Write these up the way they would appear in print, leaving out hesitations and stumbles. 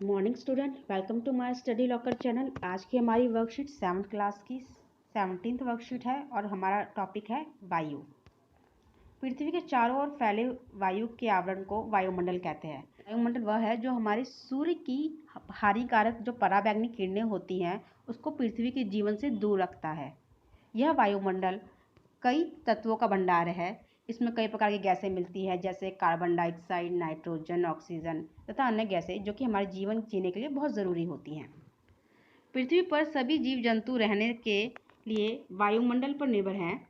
Morning student, welcome to my study locker channel. आज की हमारी वर्कशीट 7th क्लास की 17th वर्कशीट है और हमारा टॉपिक है वायु। पृथ्वी के चारों ओर फैले वायु के आवरण को वायुमंडल कहते हैं। वायुमंडल वह है जो हमारे सूर्य की हानिकारक जो पराबैंगनी किरणें होती हैं उसको पृथ्वी के जीवन से दूर रखता है। यह वायुमंडल कई तत्वों का भंडार है। इसमें कई प्रकार की गैसें मिलती है, जैसे कार्बन डाइऑक्साइड, नाइट्रोजन, ऑक्सीजन तथा अन्य गैसें जो कि हमारे जीवन जीने के लिए बहुत ज़रूरी होती हैं। पृथ्वी पर सभी जीव जंतु रहने के लिए वायुमंडल पर निर्भर हैं।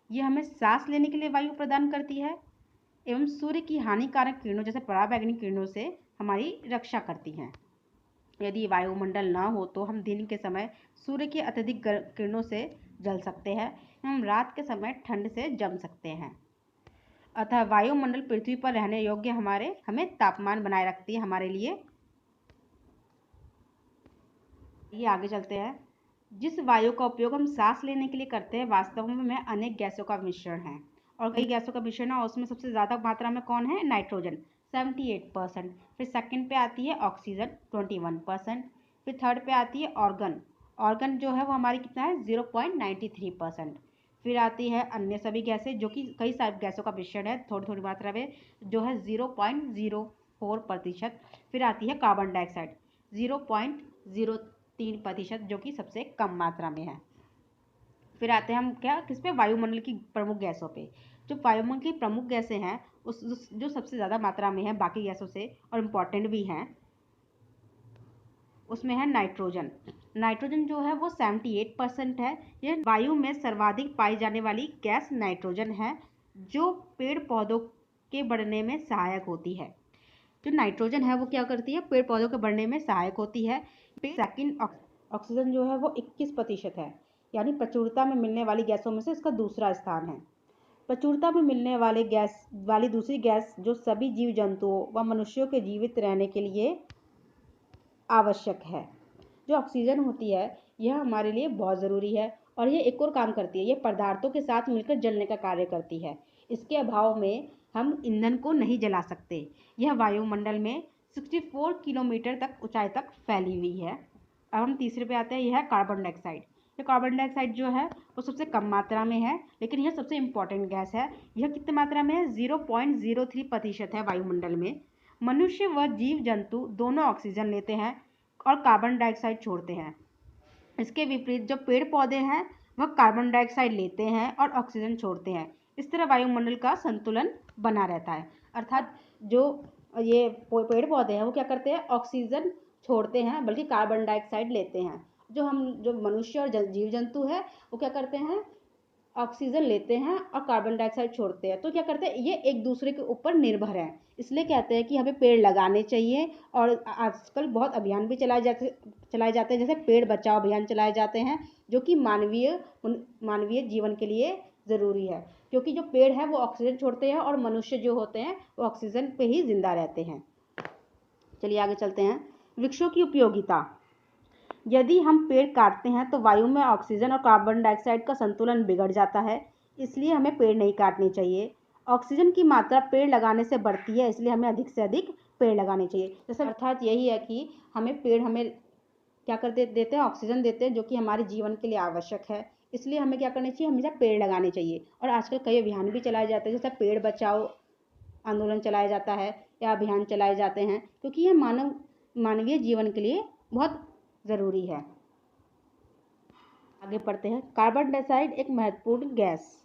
यह हमें सांस लेने के लिए वायु प्रदान करती है एवं सूर्य की हानिकारक किरणों जैसे पराबैंगनी किरणों से हमारी रक्षा करती हैं। यदि वायुमंडल न हो तो हम दिन के समय सूर्य की अत्यधिक किरणों से जल सकते हैं एवं रात के समय ठंड से जम सकते हैं। अतः वायुमंडल पृथ्वी पर रहने योग्य हमें तापमान बनाए रखती है हमारे लिए। ये आगे चलते हैं। जिस वायु का उपयोग हम सांस लेने के लिए करते हैं वास्तव में अनेक गैसों का मिश्रण है और कई गैसों का मिश्रण है और उसमें सबसे ज़्यादा मात्रा में कौन है? नाइट्रोजन 78%। फिर सेकंड पे आती है ऑक्सीजन 21%। फिर थर्ड पे आती है ऑर्गन जो है वो हमारी कितना है? 0.93%। फिर आती है अन्य सभी गैसें जो कि कई सारी गैसों का मिश्रण है थोड़ी थोड़ी मात्रा में, जो है 0.04%। फिर आती है कार्बन डाइऑक्साइड 0.03%, जो कि सबसे कम मात्रा में है। फिर आते हैं हम किस पे? वायुमंडल की प्रमुख गैसों पे। जो वायुमंडल की प्रमुख गैसें हैं जो सबसे ज़्यादा मात्रा में है बाकी गैसों से और इम्पॉर्टेंट भी हैं, उसमें है नाइट्रोजन। नाइट्रोजन जो है वो 78% है। यह वायु में सर्वाधिक पाई जाने वाली गैस नाइट्रोजन है जो पेड़ पौधों के बढ़ने में सहायक होती है। जो नाइट्रोजन है वो क्या करती है? पेड़ पौधों के बढ़ने में सहायक होती है। सेकंड ऑक्सीजन जो है वो 21% है, यानी प्रचुरता में मिलने वाली गैसों में से इसका दूसरा स्थान है। प्रचुरता में मिलने वाली दूसरी गैस जो सभी जीव जंतुओं व मनुष्यों के जीवित रहने के लिए आवश्यक है। जो ऑक्सीजन होती है यह हमारे लिए बहुत ज़रूरी है और ये एक और काम करती है, ये पदार्थों के साथ मिलकर जलने का कार्य करती है। इसके अभाव में हम ईंधन को नहीं जला सकते। यह वायुमंडल में 64 किलोमीटर तक ऊंचाई तक फैली हुई है। अब हम तीसरे पे आते हैं, यह है कार्बन डाइऑक्साइड। ये कार्बन डाइऑक्साइड जो है वो सबसे कम मात्रा में है, लेकिन यह सबसे इम्पॉर्टेंट गैस है। यह कितनी मात्रा में है? 0.03% है वायुमंडल में। मनुष्य व जीव जंतु दोनों ऑक्सीजन लेते हैं और कार्बन डाइऑक्साइड छोड़ते हैं। इसके विपरीत जो पेड़ पौधे हैं वह कार्बन डाइऑक्साइड लेते हैं और ऑक्सीजन छोड़ते हैं। इस तरह वायुमंडल का संतुलन बना रहता है। अर्थात जो ये पेड़ पौधे हैं वो क्या करते हैं? ऑक्सीजन छोड़ते हैं बल्कि कार्बन डाइऑक्साइड लेते हैं। जो मनुष्य और जीव जंतु है वो क्या करते हैं? ऑक्सीजन लेते हैं और कार्बन डाइऑक्साइड छोड़ते हैं। तो क्या करते हैं? ये एक दूसरे के ऊपर निर्भर हैं। इसलिए कहते हैं कि हमें पेड़ लगाने चाहिए और आजकल बहुत अभियान भी चलाए जाते हैं, जैसे पेड़ बचाओ अभियान चलाए जाते हैं, जो कि मानवीय जीवन के लिए ज़रूरी है, क्योंकि जो पेड़ है वो ऑक्सीजन छोड़ते हैं और मनुष्य जो होते हैं वो ऑक्सीजन पे ही जिंदा रहते हैं। चलिए आगे चलते हैं। वृक्षों की उपयोगिता। यदि हम पेड़ काटते हैं तो वायु में ऑक्सीजन और कार्बन डाइऑक्साइड का संतुलन बिगड़ जाता है, इसलिए हमें पेड़ नहीं काटने चाहिए। ऑक्सीजन की मात्रा पेड़ लगाने से बढ़ती है, इसलिए हमें अधिक से अधिक पेड़ लगाने चाहिए। जैसे अर्थात यही है कि पेड़ हमें क्या करते देते हैं? ऑक्सीजन देते हैं, जो कि हमारे जीवन के लिए आवश्यक है। इसलिए हमें क्या करना चाहिए? हमेशा पेड़ लगाने चाहिए। और आजकल कई अभियान भी चलाए जाते हैं, जैसे पेड़ बचाओ आंदोलन चलाया जाता है या अभियान चलाए जाते हैं, क्योंकि यह मानवीय जीवन के लिए बहुत ज़रूरी है। आगे पढ़ते हैं। कार्बन डाइऑक्साइड एक महत्वपूर्ण गैस।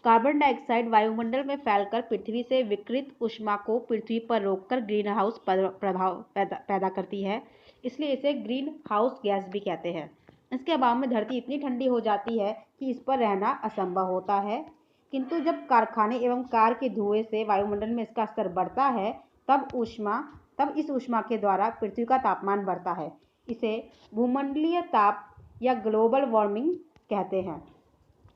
कार्बन डाइऑक्साइड वायुमंडल में फैलकर पृथ्वी से विकिरित ऊष्मा को पृथ्वी पर रोककर ग्रीन हाउस प्रभाव पैदा करती है, इसलिए इसे ग्रीन हाउस गैस भी कहते हैं। इसके अभाव में धरती इतनी ठंडी हो जाती है कि इस पर रहना असंभव होता है, किंतु जब कारखाने एवं कार के धुएं से वायुमंडल में इसका स्तर बढ़ता है तब इस ऊष्मा के द्वारा पृथ्वी का तापमान बढ़ता है। इसे भूमंडलीय ताप या ग्लोबल वार्मिंग कहते हैं।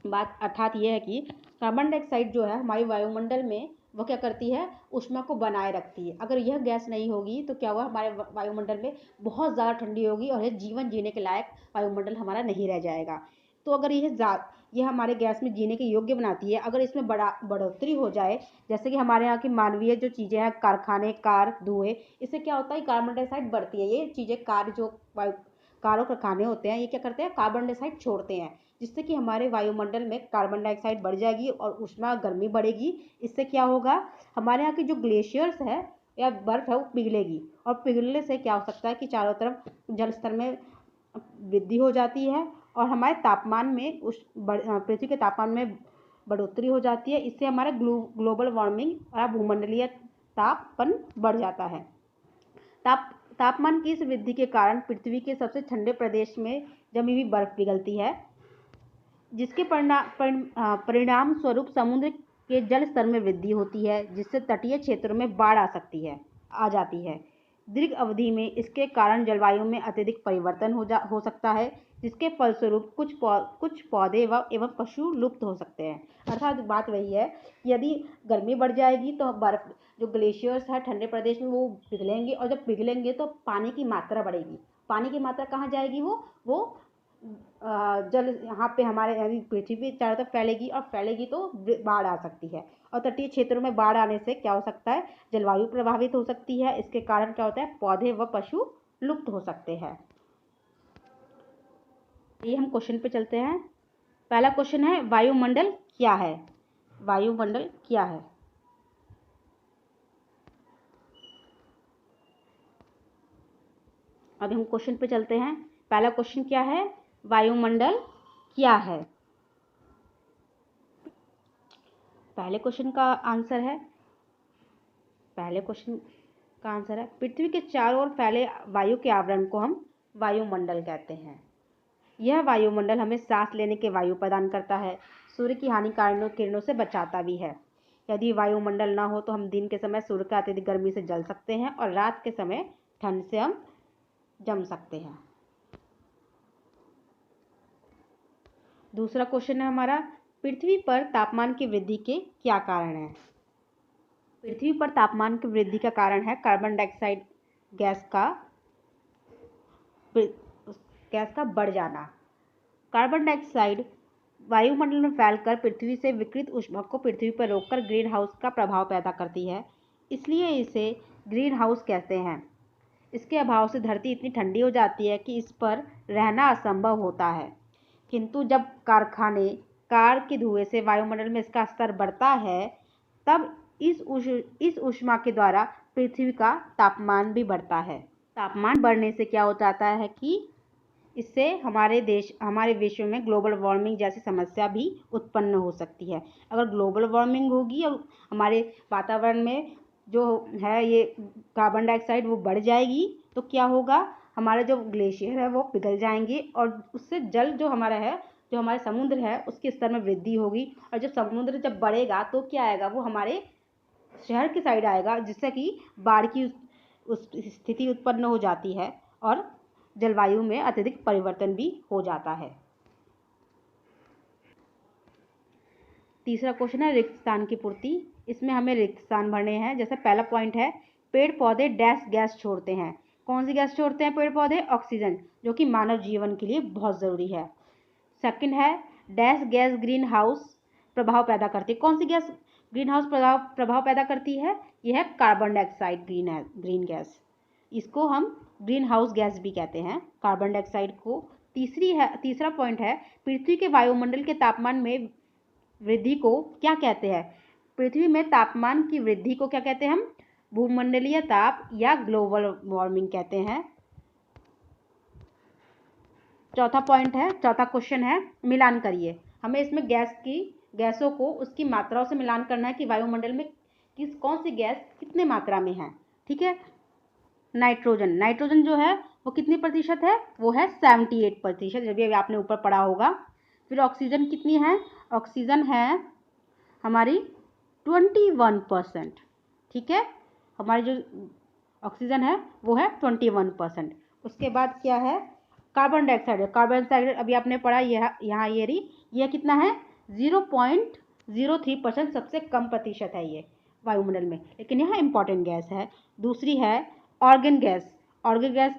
बात अर्थात यह है कि कार्बन डाइऑक्साइड जो है हमारी वायुमंडल में वो क्या करती है? ऊष्मा को बनाए रखती है। अगर यह गैस नहीं होगी तो क्या हुआ? हमारे वायुमंडल में बहुत ज़्यादा ठंडी होगी और यह जीवन जीने के लायक वायुमंडल हमारा नहीं रह जाएगा। तो अगर ये हमारे गैस में जीने के योग्य बनाती है। अगर इसमें बढ़ोतरी हो जाए, जैसे कि हमारे यहाँ की मानवीय जो चीज़ें हैं, कारखाने, कार, धुएँ, इससे क्या होता है, कार्बन डाइऑक्साइड बढ़ती है। ये चीज़ें कार और कारखाने होते हैं, ये क्या करते हैं, कार्बन डाइऑक्साइड छोड़ते हैं, जिससे कि हमारे वायुमंडल में कार्बन डाइऑक्साइड बढ़ जाएगी और उष्मा गर्मी बढ़ेगी। इससे क्या होगा, हमारे यहाँ की जो ग्लेशियर्स है या बर्फ है वो पिघलेगी, और पिघलने से क्या हो सकता है कि चारों तरफ जल स्तर में वृद्धि हो जाती है और हमारे तापमान में पृथ्वी के तापमान में बढ़ोतरी हो जाती है। इससे हमारा ग्लोबल वार्मिंग और भूमंडलीय तापमान बढ़ जाता है। तापमान की इस वृद्धि के कारण पृथ्वी के सबसे ठंडे प्रदेश में जमी हुई बर्फ पिघलती है, जिसके परिणाम स्वरूप समुद्र के जल स्तर में वृद्धि होती है, जिससे तटीय क्षेत्रों में बाढ़ आ जाती है। दीर्घ अवधि में इसके कारण जलवायु में अत्यधिक परिवर्तन हो सकता है, जिसके फलस्वरूप कुछ पौधे एवं पशु लुप्त हो सकते हैं। अर्थात बात वही है, यदि गर्मी बढ़ जाएगी तो बर्फ, जो ग्लेशियर्स है ठंडे प्रदेश में, वो पिघलेंगे, और जब पिघलेंगे तो पानी की मात्रा बढ़ेगी। पानी की मात्रा कहाँ जाएगी, वो जल यहाँ पे हमारे यानी पृथ्वी पे चारों तरफ फैलेगी, और फैलेगी तो बाढ़ आ सकती है। और तटीय क्षेत्रों में बाढ़ आने से क्या हो सकता है, जलवायु प्रभावित हो सकती है। इसके कारण क्या होता है, पौधे व पशु लुप्त हो सकते हैं। ये हम क्वेश्चन पे चलते हैं। पहला क्वेश्चन है, वायुमंडल क्या है? वायुमंडल क्या है? अभी हम क्वेश्चन पे चलते हैं। पहला क्वेश्चन क्या है, वायुमंडल क्या है? पहले क्वेश्चन का आंसर है पृथ्वी के चारों ओर फैले वायु के आवरण को हम वायुमंडल कहते हैं। यह वायुमंडल हमें सांस लेने के वायु प्रदान करता है, सूर्य की हानिकारक किरणों से बचाता भी है। यदि वायुमंडल ना हो तो हम दिन के समय सूर्य की अत्यधिक गर्मी से जल सकते हैं और रात के समय ठंड से हम जम सकते हैं। दूसरा क्वेश्चन है हमारा, पृथ्वी पर तापमान की वृद्धि के क्या कारण हैं? पृथ्वी पर तापमान की वृद्धि का कारण है कार्बन डाइऑक्साइड गैस का बढ़ जाना। कार्बन डाइऑक्साइड वायुमंडल में फैलकर पृथ्वी से विकिरित ऊष्मा को पृथ्वी पर रोककर ग्रीन हाउस का प्रभाव पैदा करती है, इसलिए इसे ग्रीन हाउस कहते हैं। इसके अभाव से धरती इतनी ठंडी हो जाती है कि इस पर रहना असंभव होता है। किंतु जब कार के धुएं से वायुमंडल में इसका स्तर बढ़ता है, तब इस ऊष्मा के द्वारा पृथ्वी का तापमान भी बढ़ता है। तापमान बढ़ने से क्या हो जाता है कि इससे हमारे विश्व में ग्लोबल वार्मिंग जैसी समस्या भी उत्पन्न हो सकती है। अगर ग्लोबल वार्मिंग होगी और हमारे वातावरण में जो है ये कार्बन डाइऑक्साइड वो बढ़ जाएगी, तो क्या होगा, हमारे जो ग्लेशियर है वो पिघल जाएंगे, और उससे जल जो हमारे समुद्र है उसके स्तर में वृद्धि होगी। और जब समुद्र जब बढ़ेगा तो क्या आएगा, वो हमारे शहर की साइड आएगा, जिससे कि बाढ़ की उस स्थिति उत्पन्न हो जाती है और जलवायु में अत्यधिक परिवर्तन भी हो जाता है। तीसरा क्वेश्चन है, रिक्त स्थान की पूर्ति। इसमें हमें रिक्त स्थान भरने हैं। जैसे पहला पॉइंट है, पेड़ पौधे डैश गैस छोड़ते हैं। कौन सी गैस छोड़ते हैं पेड़ पौधे? ऑक्सीजन, जो कि मानव जीवन के लिए बहुत ज़रूरी है। सेकंड है, डैश गैस ग्रीन हाउस प्रभाव पैदा करती है। कौन सी गैस ग्रीन हाउस प्रभाव पैदा करती है? यह है कार्बन डाइऑक्साइड ग्रीन गैस। इसको हम ग्रीन हाउस गैस भी कहते हैं, कार्बन डाइऑक्साइड को। तीसरा पॉइंट है, पृथ्वी के वायुमंडल के तापमान में वृद्धि को क्या कहते हैं? पृथ्वी में तापमान की वृद्धि को क्या कहते हैं हम? भूमंडलीय ताप या ग्लोबल वार्मिंग कहते हैं। चौथा क्वेश्चन है, मिलान करिए। हमें इसमें गैसों को उसकी मात्राओं से मिलान करना है कि वायुमंडल में कौन सी गैस कितने मात्रा में है। ठीक है, नाइट्रोजन जो है वो कितनी प्रतिशत है? वो है 78%, जब भी आपने ऊपर पढ़ा होगा। फिर ऑक्सीजन कितनी है? ऑक्सीजन है हमारी 21%। ठीक है, हमारी जो ऑक्सीजन है वो है 21%। उसके बाद क्या है? कार्बन डाइऑक्साइड अभी आपने पढ़ा, यहाँ यह कितना है? 0.03%, सबसे कम प्रतिशत है ये वायुमंडल में, लेकिन यह इंपॉर्टेंट गैस है। दूसरी है ऑर्गन गैस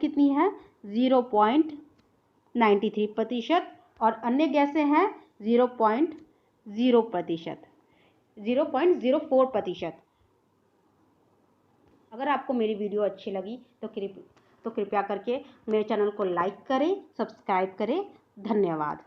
कितनी है? 0.93%। और अन्य गैसें हैं 0.04%। अगर आपको मेरी वीडियो अच्छी लगी तो कृपया करके मेरे चैनल को लाइक करें, सब्सक्राइब करें। धन्यवाद।